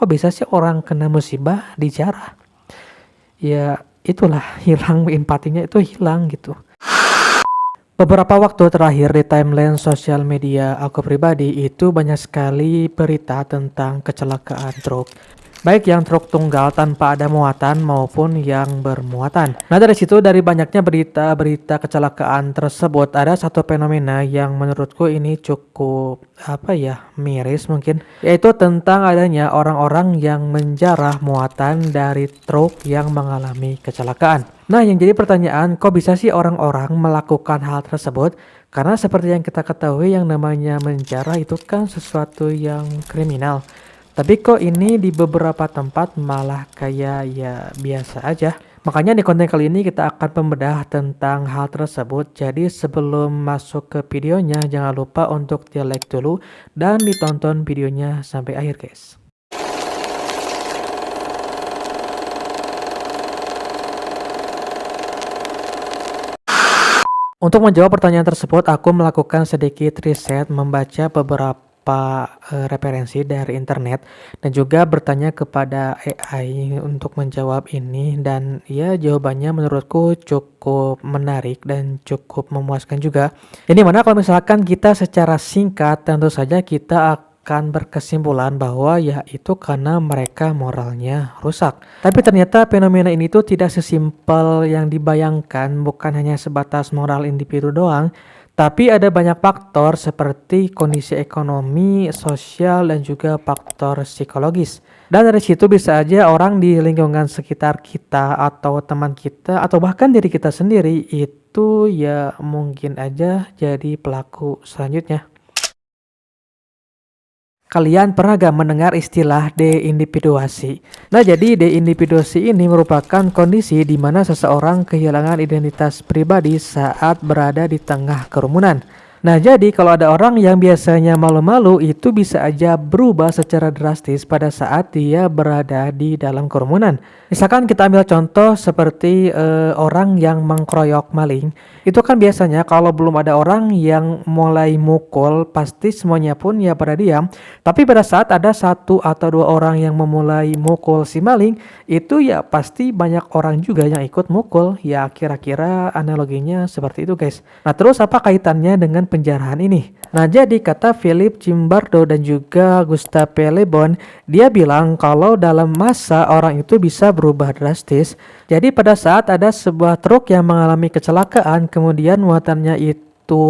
kok bisa sih orang kena musibah dijarah? Ya itulah hilang empatinya itu hilang gitu. Beberapa waktu terakhir di timeline sosial media aku pribadi itu banyak sekali berita tentang kecelakaan truk. Baik yang truk tunggal tanpa ada muatan maupun yang bermuatan. Nah dari situ dari banyaknya berita-berita kecelakaan tersebut ada satu fenomena yang menurutku ini cukup miris mungkin. Yaitu tentang adanya orang-orang yang menjarah muatan dari truk yang mengalami kecelakaan. Nah yang jadi pertanyaan kok bisa sih orang-orang melakukan hal tersebut? Karena seperti yang kita ketahui yang namanya menjarah itu kan sesuatu yang kriminal. Tapi kok ini di beberapa tempat malah kayak ya biasa aja. Makanya di konten kali ini kita akan membedah tentang hal tersebut. Jadi sebelum masuk ke videonya jangan lupa untuk di like dulu dan ditonton videonya sampai akhir guys. Untuk menjawab pertanyaan tersebut, aku melakukan sedikit riset, membaca beberapa referensi dari internet dan juga bertanya kepada AI untuk menjawab ini dan ya jawabannya menurutku cukup menarik dan cukup memuaskan juga. Jadi mana kalau misalkan kita secara singkat tentu saja kita akan berkesimpulan bahwa ya itu karena mereka moralnya rusak. Tapi ternyata fenomena ini tuh tidak sesimpel yang dibayangkan, bukan hanya sebatas moral individu doang, tapi ada banyak faktor seperti kondisi ekonomi, sosial, dan juga faktor psikologis. Dan dari situ bisa aja orang di lingkungan sekitar kita atau teman kita atau bahkan diri kita sendiri itu ya mungkin aja jadi pelaku selanjutnya. Kalian pernah gak mendengar istilah deindividuasi? Nah, jadi deindividuasi ini merupakan kondisi di mana seseorang kehilangan identitas pribadi saat berada di tengah kerumunan. Nah, jadi kalau ada orang yang biasanya malu-malu itu bisa aja berubah secara drastis pada saat dia berada di dalam kerumunan. Misalkan kita ambil contoh seperti orang yang mengkeroyok maling. Itu kan biasanya kalau belum ada orang yang mulai mukul pasti semuanya pun ya pada diam. Tapi pada saat ada satu atau dua orang yang memulai mukul si maling, itu ya pasti banyak orang juga yang ikut mukul. Ya kira-kira analoginya seperti itu guys. Nah terus apa kaitannya dengan penjarahan ini? Nah jadi kata Philip Zimbardo dan juga Gustave Le Bon, dia bilang kalau dalam masa orang itu bisa berubah drastis. Jadi pada saat ada sebuah truk yang mengalami kecelakaan kemudian muatannya itu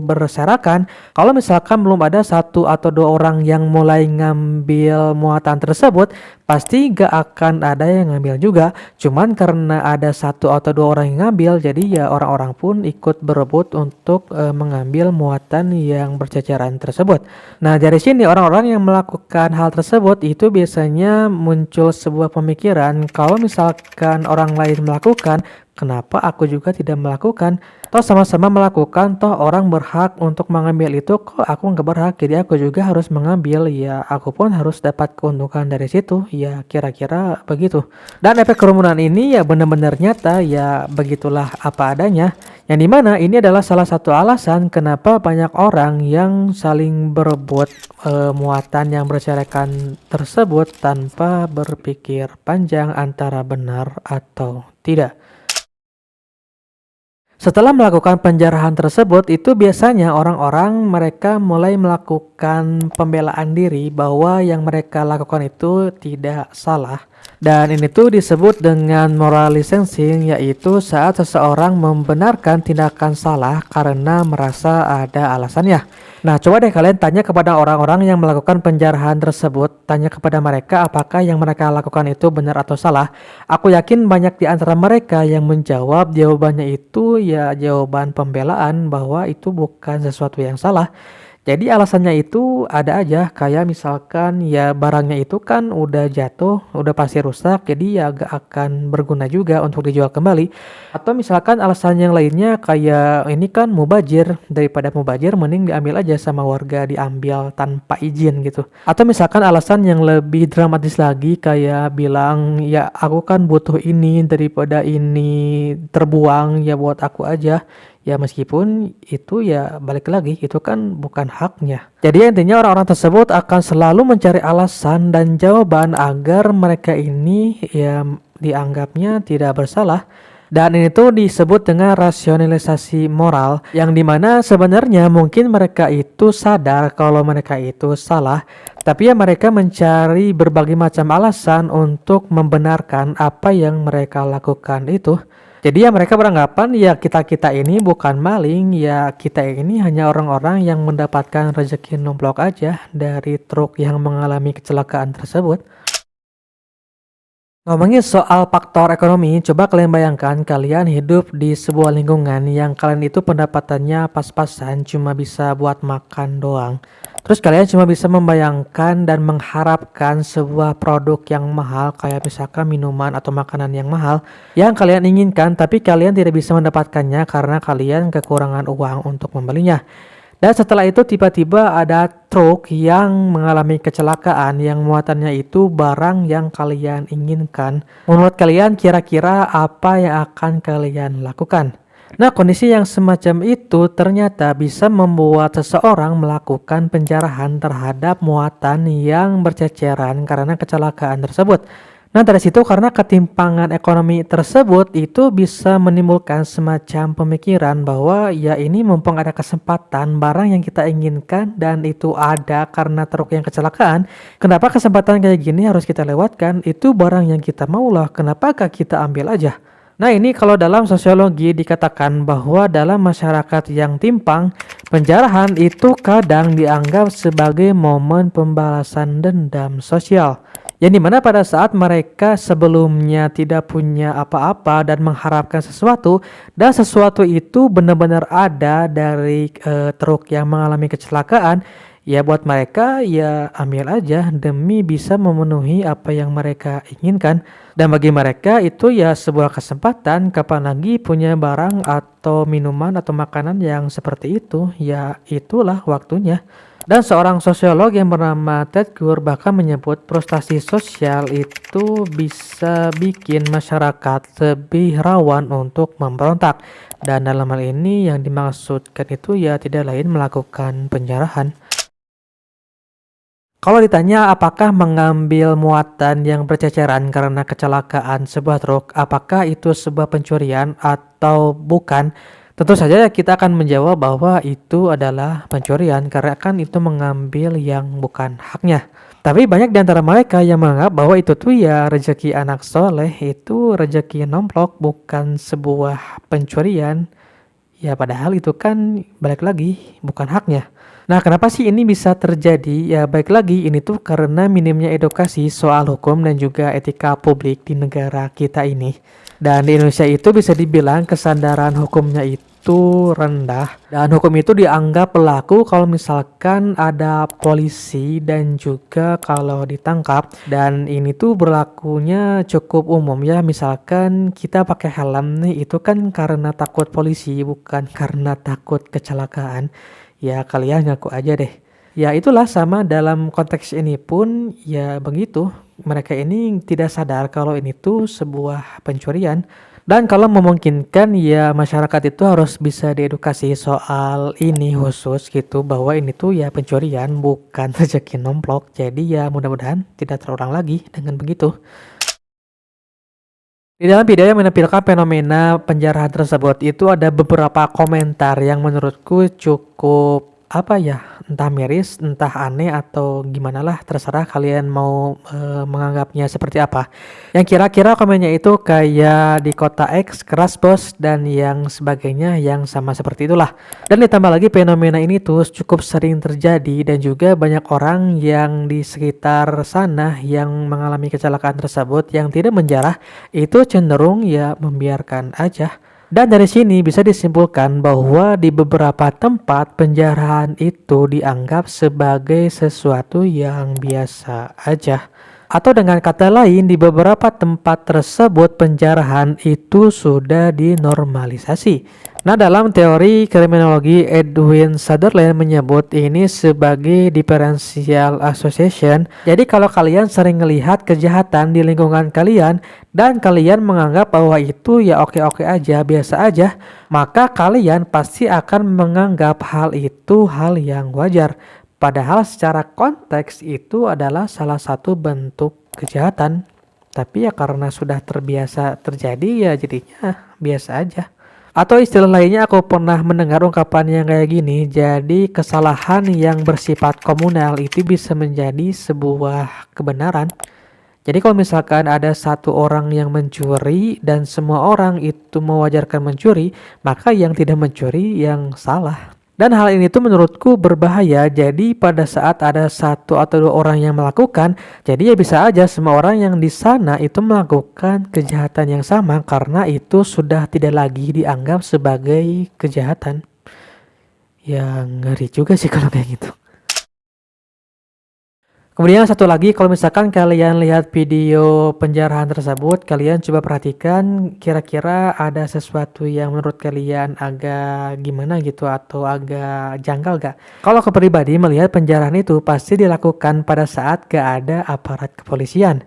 berserakan, kalau misalkan belum ada satu atau dua orang yang mulai ngambil muatan tersebut, pasti gak akan ada yang ngambil juga. Cuman karena ada satu atau dua orang yang ngambil, jadi ya orang-orang pun ikut berebut untuk mengambil muatan yang berceceran tersebut. Nah dari sini orang-orang yang melakukan hal tersebut itu biasanya muncul sebuah pemikiran, kalau misalkan orang lain melakukan, kenapa aku juga tidak melakukan? Toh sama-sama melakukan, toh orang berhak untuk mengambil itu, kok aku nggak berhak, jadi aku juga harus mengambil, ya aku pun harus dapat keuntungan dari situ, ya kira-kira begitu. Dan efek kerumunan ini ya benar-benar nyata, ya begitulah apa adanya. Yang dimana ini adalah salah satu alasan kenapa banyak orang yang saling berebut muatan yang berserakan tersebut tanpa berpikir panjang antara benar atau tidak. Setelah melakukan penjarahan tersebut, itu biasanya orang-orang mereka mulai melakukan pembelaan diri bahwa yang mereka lakukan itu tidak salah. Dan ini tuh disebut dengan moral licensing, yaitu saat seseorang membenarkan tindakan salah karena merasa ada alasannya. Nah, coba deh kalian tanya kepada orang-orang yang melakukan penjarahan tersebut, tanya kepada mereka apakah yang mereka lakukan itu benar atau salah. Aku yakin banyak di antara mereka yang menjawab jawabannya itu ya jawaban pembelaan bahwa itu bukan sesuatu yang salah. Jadi alasannya itu ada aja, kayak misalkan ya barangnya itu kan udah jatuh, udah pasti rusak, jadi ya gak akan berguna juga untuk dijual kembali. Atau misalkan alasan yang lainnya kayak ini kan mubazir, daripada mubazir mending diambil aja sama warga, diambil tanpa izin gitu. Atau misalkan alasan yang lebih dramatis lagi kayak bilang ya aku kan butuh ini daripada ini terbuang, ya buat aku aja. Ya meskipun itu ya balik lagi itu kan bukan haknya. Jadi intinya orang-orang tersebut akan selalu mencari alasan dan jawaban agar mereka ini ya dianggapnya tidak bersalah. Dan ini tuh disebut dengan rasionalisasi moral yang dimana sebenarnya mungkin mereka itu sadar kalau mereka itu salah, tapi ya mereka mencari berbagai macam alasan untuk membenarkan apa yang mereka lakukan itu. Jadi ya mereka beranggapan ya kita-kita ini bukan maling, ya kita ini hanya orang-orang yang mendapatkan rezeki nomplok aja dari truk yang mengalami kecelakaan tersebut. Ngomongin soal faktor ekonomi, coba kalian bayangkan kalian hidup di sebuah lingkungan yang kalian itu pendapatannya pas-pasan cuma bisa buat makan doang. Terus kalian cuma bisa membayangkan dan mengharapkan sebuah produk yang mahal kayak misalkan minuman atau makanan yang mahal yang kalian inginkan tapi kalian tidak bisa mendapatkannya karena kalian kekurangan uang untuk membelinya. Dan setelah itu tiba-tiba ada truk yang mengalami kecelakaan yang muatannya itu barang yang kalian inginkan. Menurut kalian kira-kira apa yang akan kalian lakukan? Nah, kondisi yang semacam itu ternyata bisa membuat seseorang melakukan penjarahan terhadap muatan yang berceceran karena kecelakaan tersebut. Nah, dari situ karena ketimpangan ekonomi tersebut itu bisa menimbulkan semacam pemikiran bahwa ya ini mumpung ada kesempatan barang yang kita inginkan dan itu ada karena truk yang kecelakaan, kenapa kesempatan kayak gini harus kita lewatkan? Itu barang yang kita mau lah, kenapakah kita ambil aja? Nah, ini kalau dalam sosiologi dikatakan bahwa dalam masyarakat yang timpang, penjarahan itu kadang dianggap sebagai momen pembalasan dendam sosial. Yang dimana pada saat mereka sebelumnya tidak punya apa-apa dan mengharapkan sesuatu, dan sesuatu itu benar-benar ada dari truk yang mengalami kecelakaan, ya buat mereka ya ambil aja demi bisa memenuhi apa yang mereka inginkan. Dan bagi mereka itu ya sebuah kesempatan, kapan lagi punya barang atau minuman atau makanan yang seperti itu, ya itulah waktunya. Dan seorang sosiolog yang bernama Ted Gur bahkan menyebut frustasi sosial itu bisa bikin masyarakat lebih rawan untuk memberontak. Dan dalam hal ini yang dimaksudkan itu ya tidak lain melakukan penjarahan. Kalau ditanya apakah mengambil muatan yang berceceran karena kecelakaan sebuah truk, apakah itu sebuah pencurian atau bukan? Tentu saja kita akan menjawab bahwa itu adalah pencurian karena kan itu mengambil yang bukan haknya. Tapi banyak di antara mereka yang menganggap bahwa itu tuh ya rezeki anak soleh, itu rezeki nomplok bukan sebuah pencurian. Ya padahal itu kan balik lagi bukan haknya. Nah, kenapa sih ini bisa terjadi? Ya baik lagi ini tuh karena minimnya edukasi soal hukum dan juga etika publik di negara kita ini. Dan di Indonesia itu bisa dibilang kesadaran hukumnya itu rendah. Dan hukum itu dianggap berlaku kalau misalkan ada polisi dan juga kalau ditangkap. Dan ini tuh berlakunya cukup umum ya. Misalkan kita pakai helm nih itu kan karena takut polisi bukan karena takut kecelakaan. Ya kalian ngaku aja deh. Ya itulah sama dalam konteks ini pun ya begitu. Mereka ini tidak sadar kalau ini tuh sebuah pencurian. Dan kalau memungkinkan ya masyarakat itu harus bisa diedukasi soal ini khusus gitu. Bahwa ini tuh ya pencurian bukan rezeki nomplok. Jadi ya mudah-mudahan tidak terulang lagi dengan begitu. Di dalam video yang menampilkan fenomena penjarahan tersebut itu ada beberapa komentar yang menurutku cukup entah miris, entah aneh atau gimana lah, terserah kalian mau menganggapnya seperti apa. Yang kira-kira komennya itu kayak di kota X, keras bos, dan yang sebagainya yang sama seperti itulah. Dan ditambah lagi fenomena ini tuh cukup sering terjadi dan juga banyak orang yang di sekitar sana yang mengalami kecelakaan tersebut yang tidak menjarah itu cenderung ya membiarkan aja. Dan dari sini bisa disimpulkan bahwa di beberapa tempat penjarahan itu dianggap sebagai sesuatu yang biasa aja. Atau dengan kata lain, di beberapa tempat tersebut penjarahan itu sudah dinormalisasi. Nah, dalam teori kriminologi, Edwin Sutherland menyebut ini sebagai differential association. Jadi kalau kalian sering melihat kejahatan di lingkungan kalian dan kalian menganggap bahwa itu ya oke-oke aja, biasa aja, maka kalian pasti akan menganggap hal itu hal yang wajar. Padahal secara konteks itu adalah salah satu bentuk kejahatan. Tapi ya karena sudah terbiasa terjadi ya jadinya biasa aja. Atau istilah lainnya aku pernah mendengar ungkapan yang kayak gini, jadi kesalahan yang bersifat komunal itu bisa menjadi sebuah kebenaran. Jadi kalau misalkan ada satu orang yang mencuri dan semua orang itu mewajarkan mencuri, maka yang tidak mencuri yang salah. Dan hal ini tuh menurutku berbahaya. Jadi pada saat ada satu atau dua orang yang melakukan, jadi ya bisa aja semua orang yang di sana itu melakukan kejahatan yang sama karena itu sudah tidak lagi dianggap sebagai kejahatan. Ya ngeri juga sih kalau kayak gitu. Kemudian satu lagi, kalau misalkan kalian lihat video penjarahan tersebut, kalian coba perhatikan kira-kira ada sesuatu yang menurut kalian agak gimana gitu atau agak janggal gak? Kalau aku pribadi melihat penjarahan itu pasti dilakukan pada saat gak ada aparat kepolisian.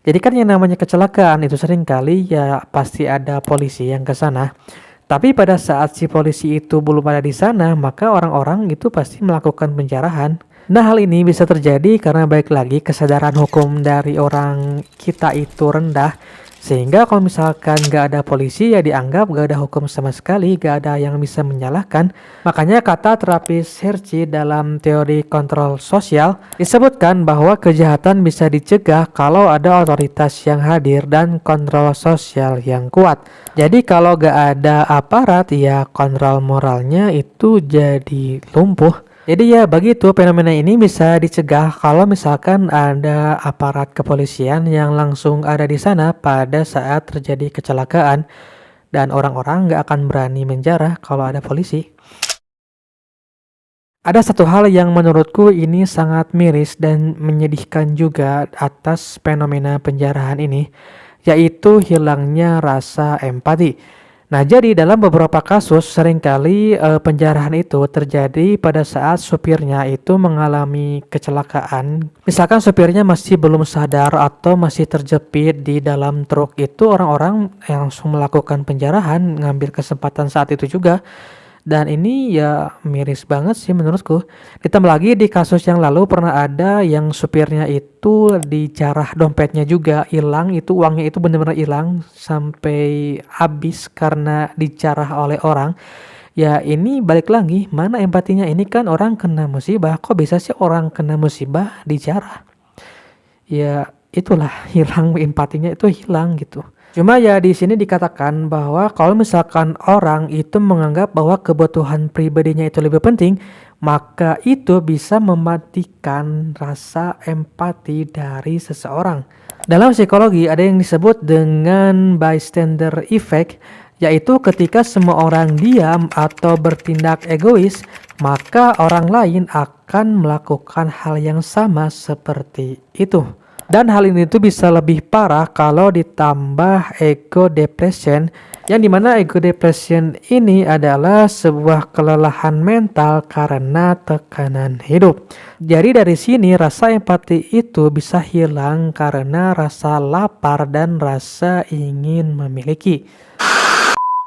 Jadi kan yang namanya kecelakaan itu sering kali ya pasti ada polisi yang ke sana. Tapi pada saat si polisi itu belum ada di sana, maka orang-orang itu pasti melakukan penjarahan. Nah, hal ini bisa terjadi karena baik lagi kesadaran hukum dari orang kita itu rendah. Sehingga kalau misalkan gak ada polisi ya dianggap gak ada hukum sama sekali, gak ada yang bisa menyalahkan. Makanya kata terapis Hirschi dalam teori kontrol sosial disebutkan bahwa kejahatan bisa dicegah kalau ada otoritas yang hadir dan kontrol sosial yang kuat. Jadi kalau gak ada aparat ya kontrol moralnya itu jadi lumpuh. Jadi ya begitu, fenomena ini bisa dicegah kalau misalkan ada aparat kepolisian yang langsung ada di sana pada saat terjadi kecelakaan dan orang-orang nggak akan berani menjarah kalau ada polisi. Ada satu hal yang menurutku ini sangat miris dan menyedihkan juga atas fenomena penjarahan ini, yaitu hilangnya rasa empati. Nah, jadi dalam beberapa kasus seringkali penjarahan itu terjadi pada saat supirnya itu mengalami kecelakaan. Misalkan supirnya masih belum sadar atau masih terjepit di dalam truk, itu orang-orang yang langsung melakukan penjarahan, ngambil kesempatan saat itu juga. Dan ini ya miris banget sih menurutku. Ditambah lagi di kasus yang lalu pernah ada yang supirnya itu dijarah dompetnya juga hilang, itu uangnya itu benar-benar hilang sampai habis karena dijarah oleh orang. Ya ini balik lagi, mana empatinya, ini kan orang kena musibah, kok bisa sih orang kena musibah dijarah? Ya itulah hilang empatinya, itu hilang gitu. Cuma ya di sini dikatakan bahwa kalau misalkan orang itu menganggap bahwa kebutuhan pribadinya itu lebih penting, maka itu bisa mematikan rasa empati dari seseorang. Dalam psikologi ada yang disebut dengan bystander effect, yaitu ketika semua orang diam atau bertindak egois, maka orang lain akan melakukan hal yang sama seperti itu. Dan hal ini tuh bisa lebih parah kalau ditambah ego depression, yang dimana ego depression ini adalah sebuah kelelahan mental karena tekanan hidup. Jadi dari sini rasa empati itu bisa hilang karena rasa lapar dan rasa ingin memiliki.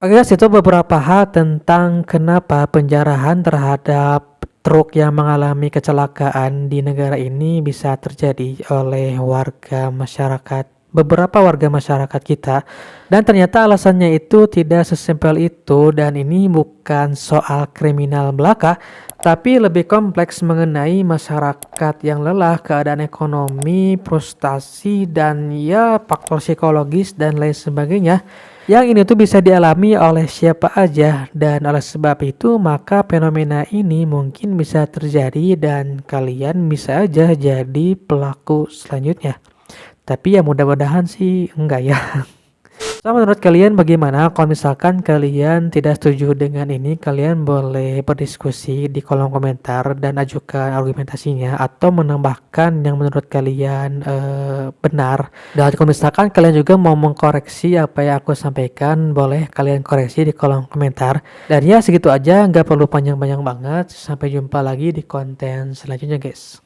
Oke guys, itu beberapa hal tentang kenapa penjarahan terhadap truk yang mengalami kecelakaan di negara ini bisa terjadi oleh beberapa warga masyarakat kita, dan ternyata alasannya itu tidak sesimpel itu, dan ini bukan soal kriminal belaka tapi lebih kompleks mengenai masyarakat yang lelah, keadaan ekonomi, frustasi, dan ya faktor psikologis dan lain sebagainya. Yang ini tuh bisa dialami oleh siapa aja, dan oleh sebab itu maka fenomena ini mungkin bisa terjadi dan kalian bisa aja jadi pelaku selanjutnya. Tapi ya mudah-mudahan sih enggak ya. So, menurut kalian bagaimana? Kalau misalkan kalian tidak setuju dengan ini, kalian boleh berdiskusi di kolom komentar dan ajukan argumentasinya atau menambahkan yang menurut kalian benar. Dan kalau misalkan kalian juga mau mengkoreksi apa yang aku sampaikan, boleh kalian koreksi di kolom komentar. Dan ya segitu aja, nggak perlu panjang-panjang banget. Sampai jumpa lagi di konten selanjutnya guys.